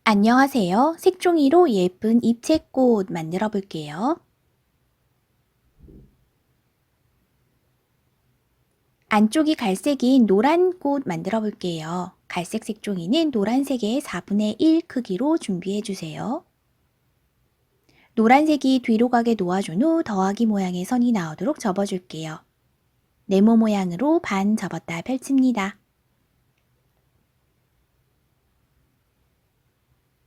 안녕하세요. 색종이로 예쁜 입체꽃 만들어 볼게요. 안쪽이 갈색인 노란 꽃 만들어 볼게요. 갈색 색종이는 노란색의 4분의 1 크기로 준비해 주세요. 노란색이 뒤로 가게 놓아준 후 더하기 모양의 선이 나오도록 접어줄게요. 네모 모양으로 반 접었다 펼칩니다.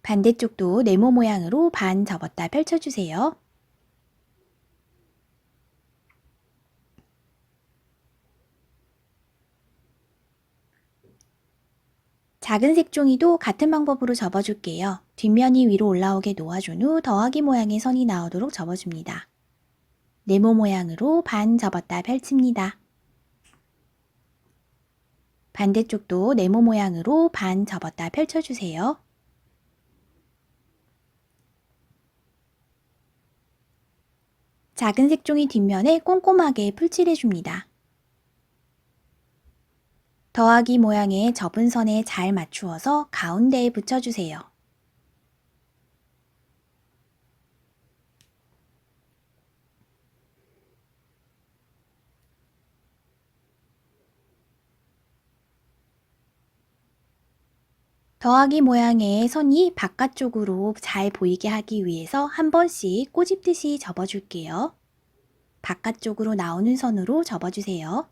반대쪽도 네모 모양으로 반 접었다 펼쳐주세요. 작은 색종이도 같은 방법으로 접어줄게요. 뒷면이 위로 올라오게 놓아준 후 더하기 모양의 선이 나오도록 접어줍니다. 네모 모양으로 반 접었다 펼칩니다. 반대쪽도 네모 모양으로 반 접었다 펼쳐주세요. 작은 색종이 뒷면에 꼼꼼하게 풀칠해줍니다. 더하기 모양의 접은 선에 잘 맞추어서 가운데에 붙여주세요. 더하기 모양의 선이 바깥쪽으로 잘 보이게 하기 위해서 한 번씩 꼬집듯이 접어줄게요. 바깥쪽으로 나오는 선으로 접어주세요.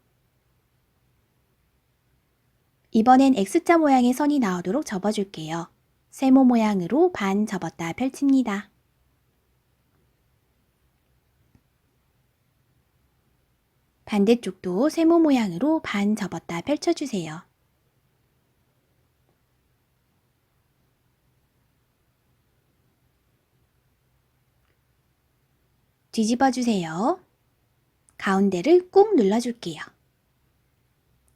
이번엔 X자 모양의 선이 나오도록 접어줄게요. 세모 모양으로 반 접었다 펼칩니다. 반대쪽도 세모 모양으로 반 접었다 펼쳐주세요. 뒤집어주세요. 가운데를 꾹 눌러줄게요.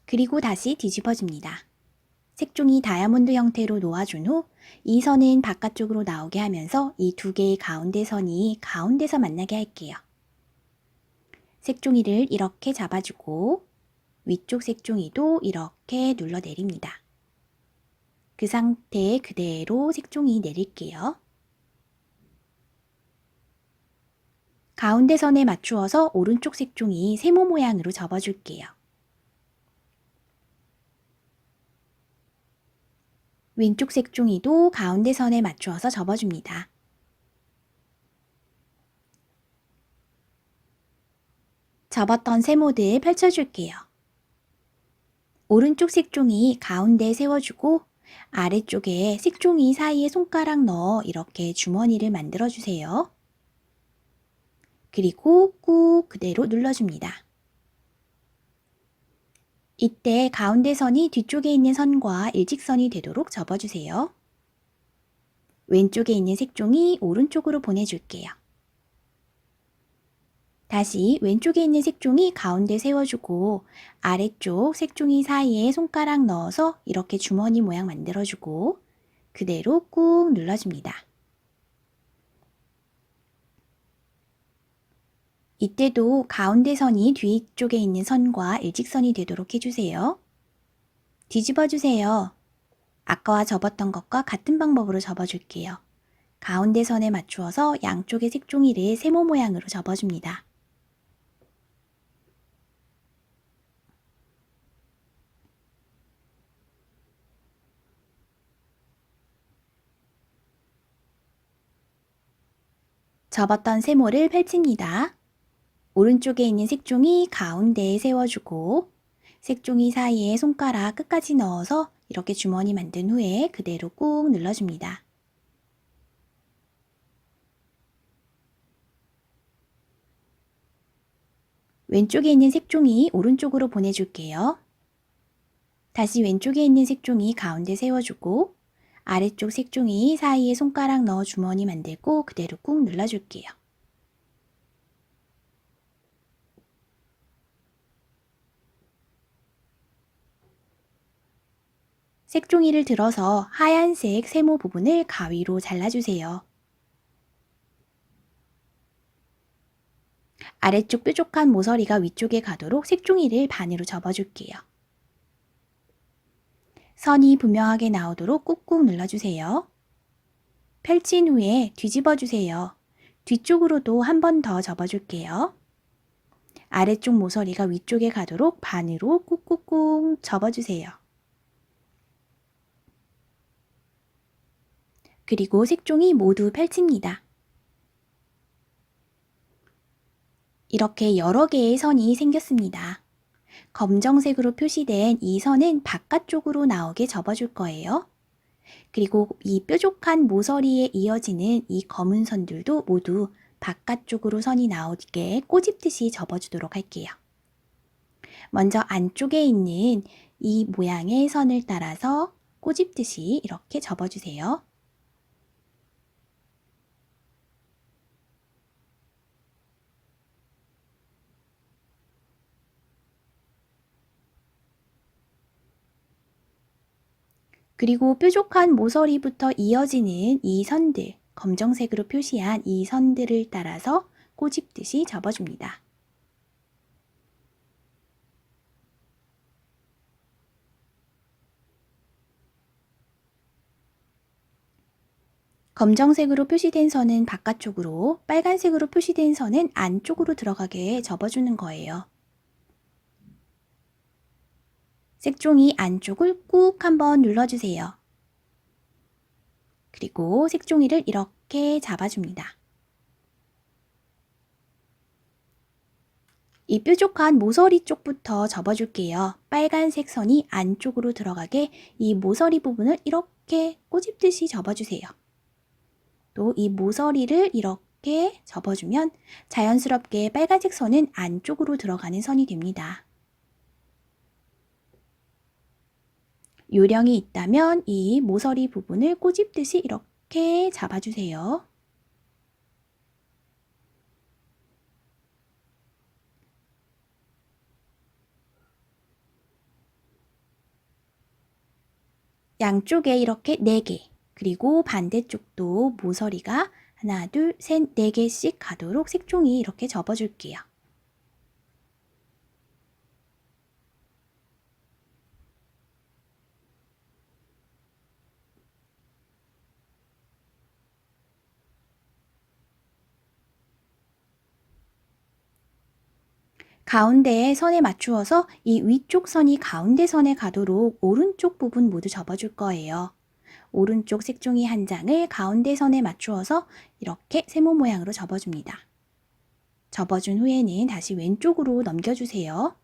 그리고 다시 뒤집어줍니다. 색종이 다이아몬드 형태로 놓아준 후 이 선은 바깥쪽으로 나오게 하면서 이 두 개의 가운데 선이 가운데서 만나게 할게요. 색종이를 이렇게 잡아주고 위쪽 색종이도 이렇게 눌러 내립니다. 그 상태 그대로 색종이 내릴게요. 가운데 선에 맞추어서 오른쪽 색종이 세모 모양으로 접어줄게요. 왼쪽 색종이도 가운데 선에 맞추어서 접어줍니다. 접었던 세모들 펼쳐줄게요. 오른쪽 색종이 가운데 세워주고 아래쪽에 색종이 사이에 손가락 넣어 이렇게 주머니를 만들어주세요. 그리고 꾹 그대로 눌러줍니다. 이때 가운데 선이 뒤쪽에 있는 선과 일직선이 되도록 접어주세요. 왼쪽에 있는 색종이 오른쪽으로 보내줄게요. 다시 왼쪽에 있는 색종이 가운데 세워주고 아래쪽 색종이 사이에 손가락 넣어서 이렇게 주머니 모양 만들어주고 그대로 꾹 눌러줍니다. 이때도 가운데 선이 뒤쪽에 있는 선과 일직선이 되도록 해주세요. 뒤집어주세요. 아까와 접었던 것과 같은 방법으로 접어줄게요. 가운데 선에 맞추어서 양쪽의 색종이를 세모 모양으로 접어줍니다. 접었던 세모를 펼칩니다. 오른쪽에 있는 색종이 가운데에 세워주고 색종이 사이에 손가락 끝까지 넣어서 이렇게 주머니 만든 후에 그대로 꾹 눌러줍니다. 왼쪽에 있는 색종이 오른쪽으로 보내줄게요. 다시 왼쪽에 있는 색종이 가운데 세워주고 아래쪽 색종이 사이에 손가락 넣어 주머니 만들고 그대로 꾹 눌러줄게요. 색종이를 들어서 하얀색 세모 부분을 가위로 잘라주세요. 아래쪽 뾰족한 모서리가 위쪽에 가도록 색종이를 반으로 접어줄게요. 선이 분명하게 나오도록 꾹꾹 눌러주세요. 펼친 후에 뒤집어 주세요. 뒤쪽으로도 한 번 더 접어줄게요. 아래쪽 모서리가 위쪽에 가도록 반으로 꾹꾹꾹 접어주세요. 그리고 색종이 모두 펼칩니다. 이렇게 여러 개의 선이 생겼습니다. 검정색으로 표시된 이 선은 바깥쪽으로 나오게 접어줄 거예요. 그리고 이 뾰족한 모서리에 이어지는 이 검은 선들도 모두 바깥쪽으로 선이 나오게 꼬집듯이 접어주도록 할게요. 먼저 안쪽에 있는 이 모양의 선을 따라서 꼬집듯이 이렇게 접어주세요. 그리고 뾰족한 모서리부터 이어지는 이 선들, 검정색으로 표시한 이 선들을 따라서 꼬집듯이 접어줍니다. 검정색으로 표시된 선은 바깥쪽으로, 빨간색으로 표시된 선은 안쪽으로 들어가게 접어주는 거예요. 색종이 안쪽을 꾹 한번 눌러주세요. 그리고 색종이를 이렇게 잡아줍니다. 이 뾰족한 모서리 쪽부터 접어줄게요. 빨간색 선이 안쪽으로 들어가게 이 모서리 부분을 이렇게 꼬집듯이 접어주세요. 또 이 모서리를 이렇게 접어주면 자연스럽게 빨간색 선은 안쪽으로 들어가는 선이 됩니다. 요령이 있다면 이 모서리 부분을 꼬집듯이 이렇게 잡아주세요. 양쪽에 이렇게 4개, 그리고 반대쪽도 모서리가 하나, 둘, 셋, 4개씩 가도록 색종이 이렇게 접어줄게요. 가운데에 선에 맞추어서 이 위쪽 선이 가운데 선에 가도록 오른쪽 부분 모두 접어줄 거예요. 오른쪽 색종이 한 장을 가운데 선에 맞추어서 이렇게 세모 모양으로 접어줍니다. 접어준 후에는 다시 왼쪽으로 넘겨주세요.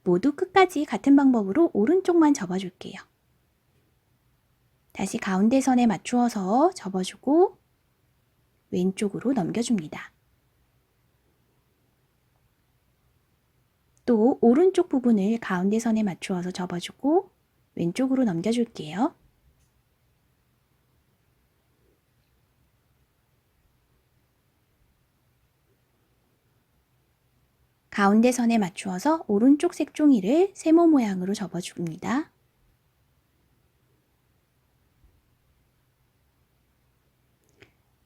모두 끝까지 같은 방법으로 오른쪽만 접어줄게요. 다시 가운데 선에 맞추어서 접어주고 왼쪽으로 넘겨줍니다. 또 오른쪽 부분을 가운데 선에 맞추어서 접어주고 왼쪽으로 넘겨줄게요. 가운데 선에 맞추어서 오른쪽 색종이를 세모 모양으로 접어줍니다.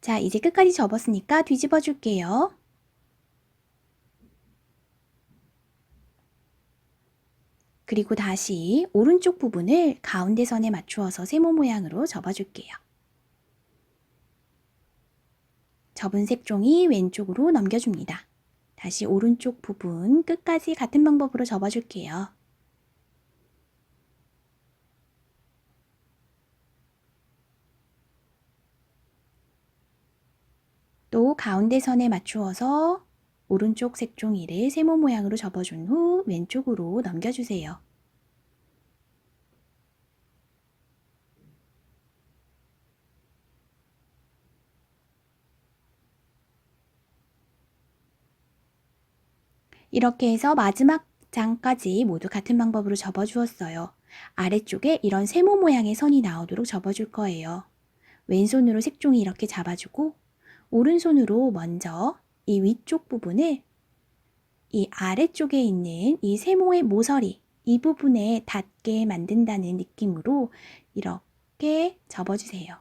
자, 이제 끝까지 접었으니까 뒤집어 줄게요. 그리고 다시 오른쪽 부분을 가운데 선에 맞추어서 세모 모양으로 접어줄게요. 접은 색종이 왼쪽으로 넘겨줍니다. 다시 오른쪽 부분 끝까지 같은 방법으로 접어줄게요. 또 가운데 선에 맞추어서 오른쪽 색종이를 세모 모양으로 접어준 후 왼쪽으로 넘겨주세요. 이렇게 해서 마지막 장까지 모두 같은 방법으로 접어주었어요. 아래쪽에 이런 세모 모양의 선이 나오도록 접어줄 거예요. 왼손으로 색종이 이렇게 잡아주고 오른손으로 먼저 이 위쪽 부분을 이 아래쪽에 있는 이 세모의 모서리 이 부분에 닿게 만든다는 느낌으로 이렇게 접어주세요.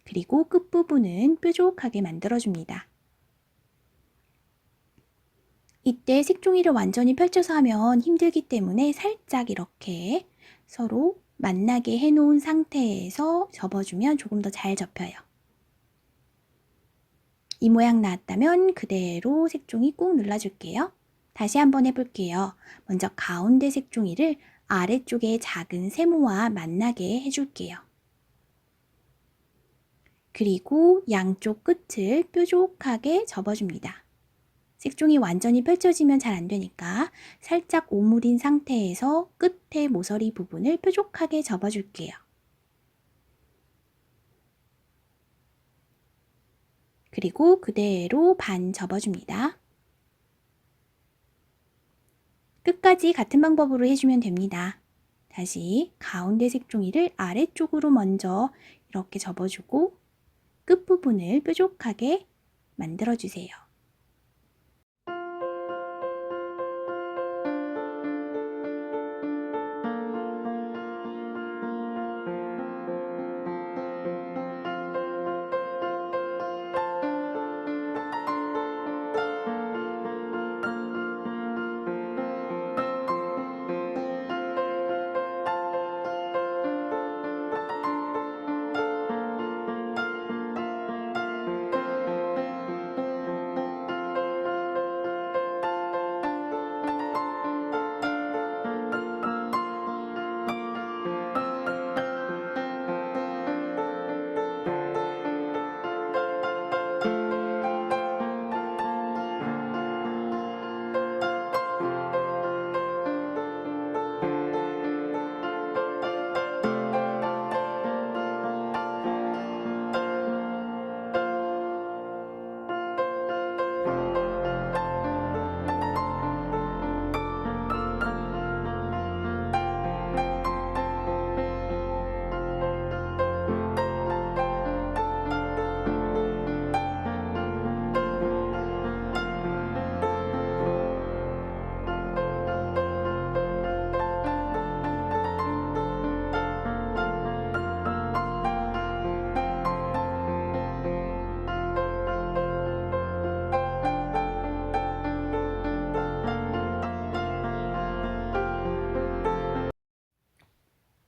그리고 끝부분은 뾰족하게 만들어줍니다. 이때 색종이를 완전히 펼쳐서 하면 힘들기 때문에 살짝 이렇게 서로 만나게 해놓은 상태에서 접어주면 조금 더 잘 접혀요. 이 모양 나왔다면 그대로 색종이 꾹 눌러줄게요. 다시 한번 해볼게요. 먼저 가운데 색종이를 아래쪽에 작은 세모와 만나게 해줄게요. 그리고 양쪽 끝을 뾰족하게 접어줍니다. 색종이 완전히 펼쳐지면 잘 안되니까 살짝 오므린 상태에서 끝에 모서리 부분을 뾰족하게 접어줄게요. 그리고 그대로 반 접어줍니다. 끝까지 같은 방법으로 해주면 됩니다. 다시 가운데 색종이를 아래쪽으로 먼저 이렇게 접어주고 끝부분을 뾰족하게 만들어주세요.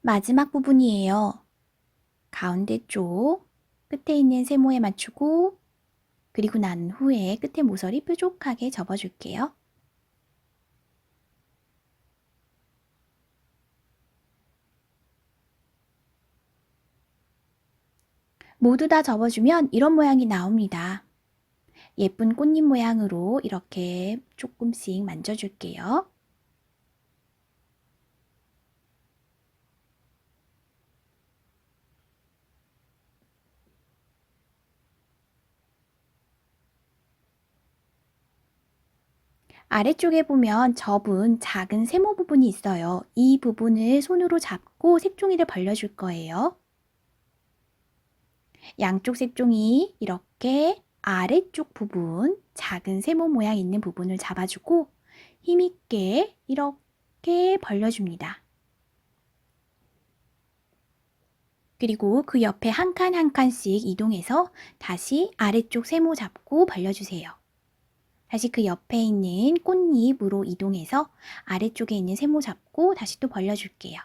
마지막 부분이에요. 가운데 쪽 끝에 있는 세모에 맞추고 그리고 난 후에 끝에 모서리 뾰족하게 접어줄게요. 모두 다 접어주면 이런 모양이 나옵니다. 예쁜 꽃잎 모양으로 이렇게 조금씩 만져줄게요. 아래쪽에 보면 접은 작은 세모 부분이 있어요. 이 부분을 손으로 잡고 색종이를 벌려줄 거예요. 양쪽 색종이 이렇게 아래쪽 부분, 작은 세모 모양 있는 부분을 잡아주고 힘있게 이렇게 벌려줍니다. 그리고 그 옆에 한 칸 한 칸씩 이동해서 다시 아래쪽 세모 잡고 벌려주세요. 다시 그 옆에 있는 꽃잎으로 이동해서 아래쪽에 있는 세모 잡고 다시 또 벌려줄게요.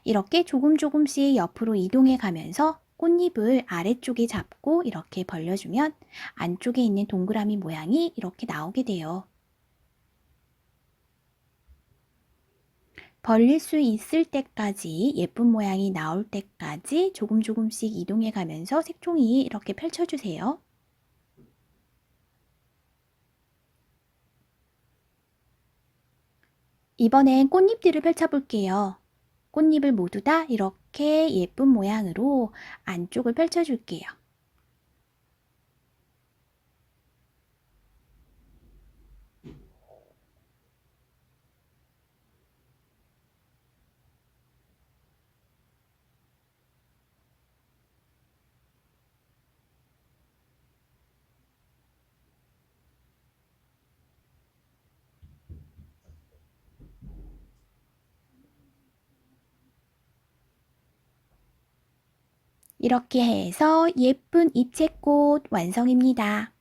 이렇게 조금씩 옆으로 이동해 가면서 꽃잎을 아래쪽에 잡고 이렇게 벌려주면 안쪽에 있는 동그라미 모양이 이렇게 나오게 돼요. 벌릴 수 있을 때까지 예쁜 모양이 나올 때까지 조금씩 이동해 가면서 색종이 이렇게 펼쳐주세요. 이번엔 꽃잎들을 펼쳐볼게요. 꽃잎을 모두 다 이렇게 예쁜 모양으로 안쪽을 펼쳐줄게요. 이렇게 해서 예쁜 입체꽃 완성입니다.